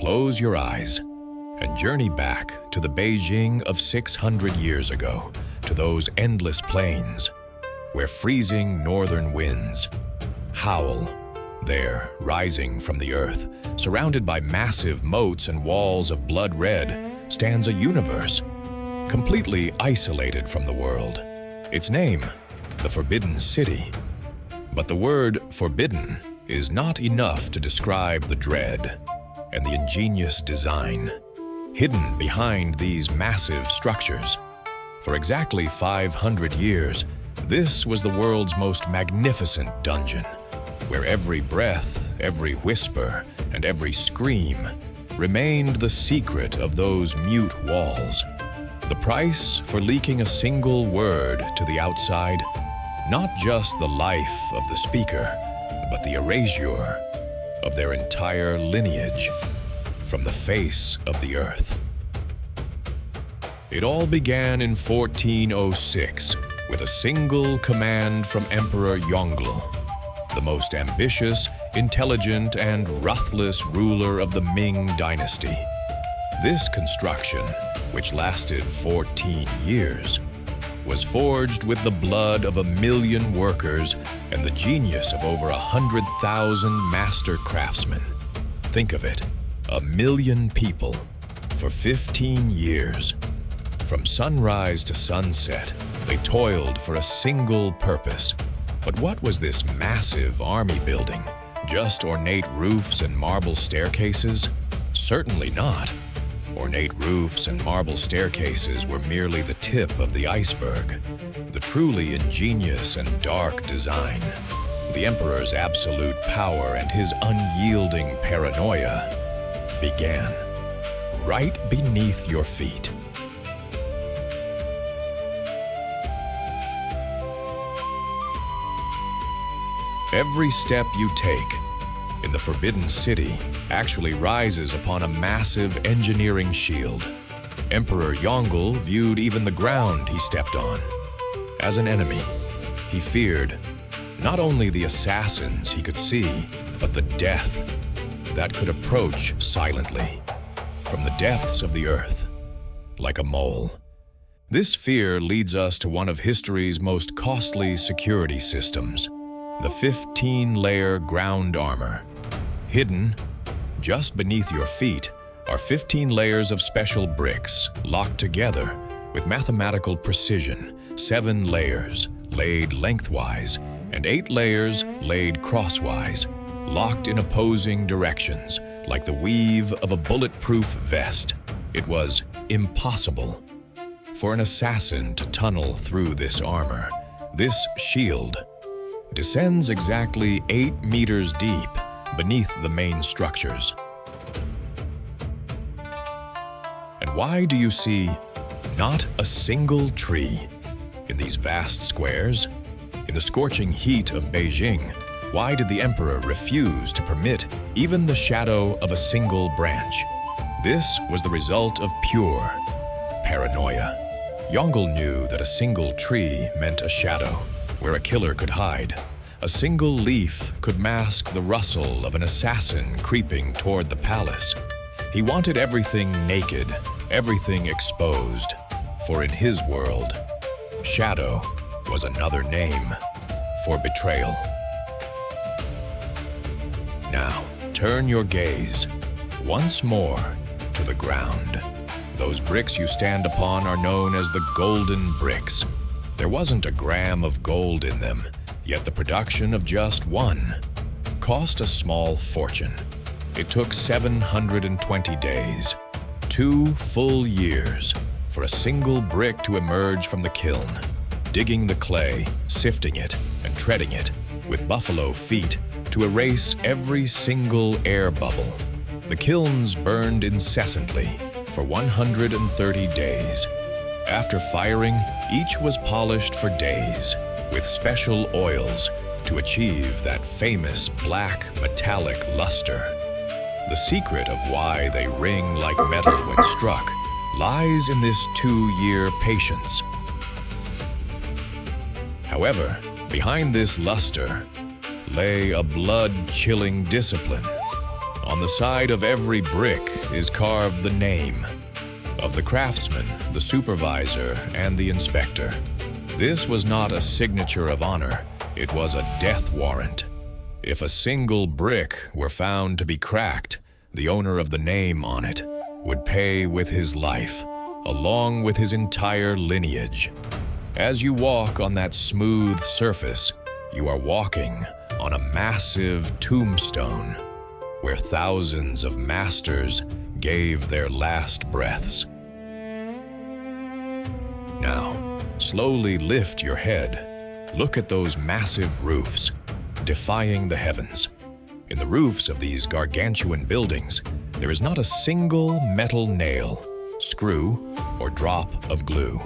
close your eyes and journey back to the Beijing of 600 years ago, to those endless plains where freezing northern winds howl. There, rising from the earth, surrounded by massive moats and walls of blood red, stands a universe, completely isolated from the world. Its name, the Forbidden City. But the word forbidden is not enough to describe the dread and the ingenious design hidden behind these massive structures. For exactly 500 years, this was the world's most magnificent dungeon, where every breath, every whisper, and every scream remained the secret of those mute walls. The price for leaking a single word to the outside, not just the life of the speaker, but the erasure of their entire lineage from the face of the earth. It all began in 1406 with a single command from Emperor Yongle, the most ambitious, intelligent, and ruthless ruler of the Ming dynasty. This construction, which lasted 14 years, was forged with the blood of 1 million workers and the genius of over 100,000 master craftsmen. Think of it, 1 million people for 15 years. From sunrise to sunset, they toiled for a single purpose. But what was this massive army building? Just ornate roofs and marble staircases? Certainly not. Ornate roofs and marble staircases were merely the tip of the iceberg. The truly ingenious and dark design, the emperor's absolute power and his unyielding paranoia, began right beneath your feet. Every step you take in the Forbidden City actually rises upon a massive engineering shield. Emperor Yongle viewed even the ground he stepped on as an enemy. He feared not only the assassins he could see, but the death that could approach silently from the depths of the earth, like a mole. This fear leads us to one of history's most costly security systems, the 15-layer ground armor. Hidden just beneath your feet are 15 layers of special bricks locked together with mathematical precision, 7 layers laid lengthwise and 8 layers laid crosswise, locked in opposing directions like the weave of a bulletproof vest. It was impossible for an assassin to tunnel through this armor. This shield descends exactly 8 meters deep beneath the main structures. And why do you see not a single tree in these vast squares? In the scorching heat of Beijing, why did the emperor refuse to permit even the shadow of a single branch? This was the result of pure paranoia. Yongle knew that a single tree meant a shadow where a killer could hide. A single leaf could mask the rustle of an assassin creeping toward the palace. He wanted everything naked, everything exposed, for in his world, shadow was another name for betrayal. Now, turn your gaze once more to the ground. Those bricks you stand upon are known as the golden bricks. There wasn't a gram of gold in them, yet the production of just one cost a small fortune. It took 720 days, 2 full years, for a single brick to emerge from the kiln, digging the clay, sifting it, and treading it with buffalo feet to erase every single air bubble. The kilns burned incessantly for 130 days. After firing, each was polished for days with special oils to achieve that famous black metallic luster. The secret of why they ring like metal when struck lies in this 2-year patience. However, behind this luster lay a blood-chilling discipline. On the side of every brick is carved the name of the craftsman, the supervisor, and the inspector. This was not a signature of honor, it was a death warrant. If a single brick were found to be cracked, the owner of the name on it would pay with his life, along with his entire lineage. As you walk on that smooth surface, you are walking on a massive tombstone where thousands of masters gave their last breaths. Now, slowly lift your head. Look at those massive roofs, defying the heavens. In the roofs of these gargantuan buildings, there is not a single metal nail, screw, or drop of glue.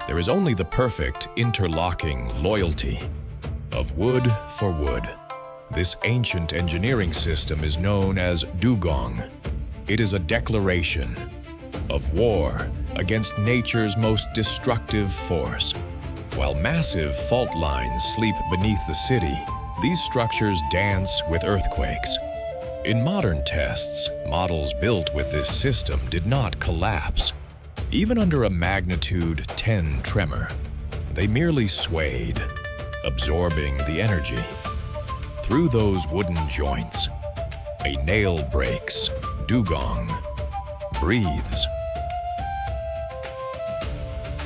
There is only the perfect interlocking loyalty of wood for wood. This ancient engineering system is known as dugong. It is a declaration of war against nature's most destructive force. While massive fault lines sleep beneath the city, these structures dance with earthquakes. In modern tests, models built with this system did not collapse. Even under a magnitude 10 tremor, they merely swayed, absorbing the energy. Through those wooden joints, a nail breaks, dugong breathes.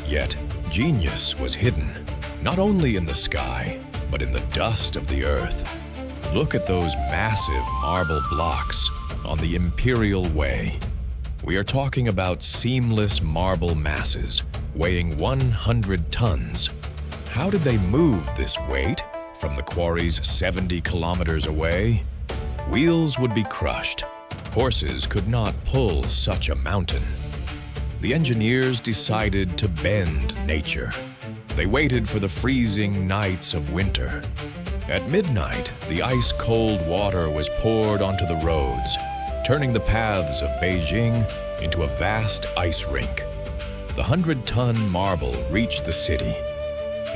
Yet, genius was hidden, not only in the sky, but in the dust of the earth. Look at those massive marble blocks on the Imperial Way. We are talking about seamless marble masses weighing 100 tons. How did they move this weight from the quarries 70 kilometers away? Wheels would be crushed. Horses could not pull such a mountain. The engineers decided to bend nature. They waited for the freezing nights of winter. At midnight, the ice-cold water was poured onto the roads, turning the paths of Beijing into a vast ice rink. The 100-ton marble reached the city,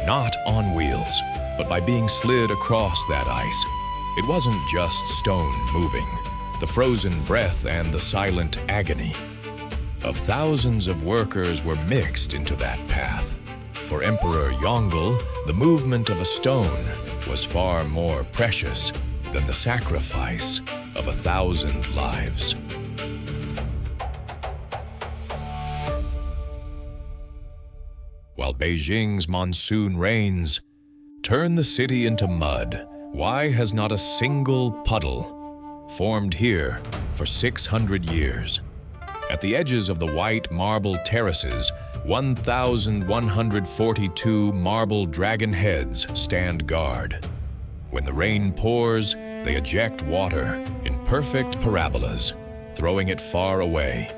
not on wheels, but by being slid across that ice. It wasn't just stone moving, the frozen breath and the silent agony of thousands of workers were mixed into that path. For Emperor Yongle, the movement of a stone was far more precious than the sacrifice of 1,000 lives. While Beijing's monsoon rains turn the city into mud, why has not a single puddle formed here for 600 years? At the edges of the white marble terraces, 1,142 marble dragon heads stand guard. When the rain pours, they eject water in perfect parabolas, throwing it far away.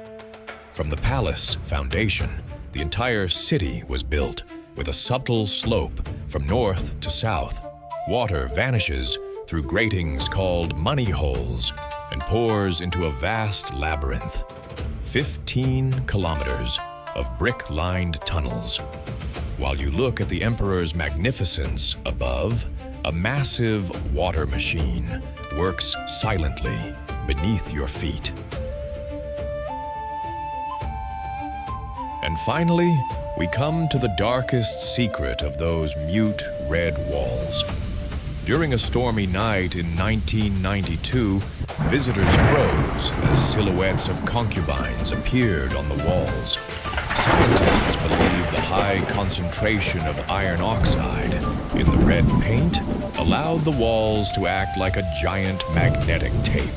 From the palace foundation, the entire city was built with a subtle slope from north to south. Water vanishes through gratings called money holes and pours into a vast labyrinth. 15 kilometers of brick-lined tunnels. While you look at the emperor's magnificence above, a massive water machine works silently beneath your feet. And finally, we come to the darkest secret of those mute red walls. During a stormy night in 1992, visitors froze as silhouettes of concubines appeared on the walls. Scientists believe the high concentration of iron oxide in the red paint allowed the walls to act like a giant magnetic tape.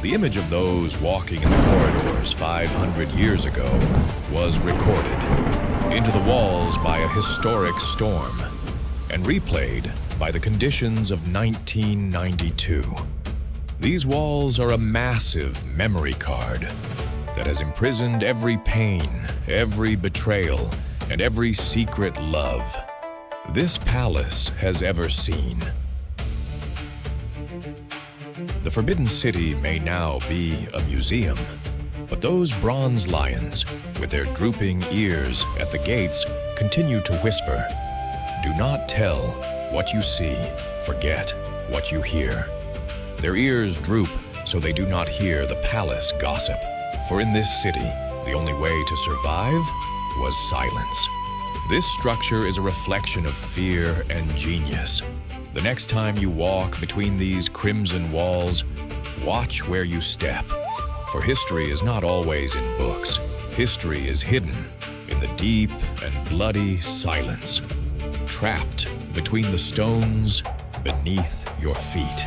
The image of those walking in the corridors 500 years ago was recorded into the walls by a historic storm and replayed by the conditions of 1992. These walls are a massive memory card that has imprisoned every pain, every betrayal, and every secret love this palace has ever seen. The Forbidden City may now be a museum, but those bronze lions, with their drooping ears at the gates, continue to whisper, "Do not tell what you see, forget what you hear." Their ears droop so they do not hear the palace gossip. For in this city, the only way to survive was silence. This structure is a reflection of fear and genius. The next time you walk between these crimson walls, watch where you step. For history is not always in books. History is hidden in the deep and bloody silence, trapped between the stones beneath your feet.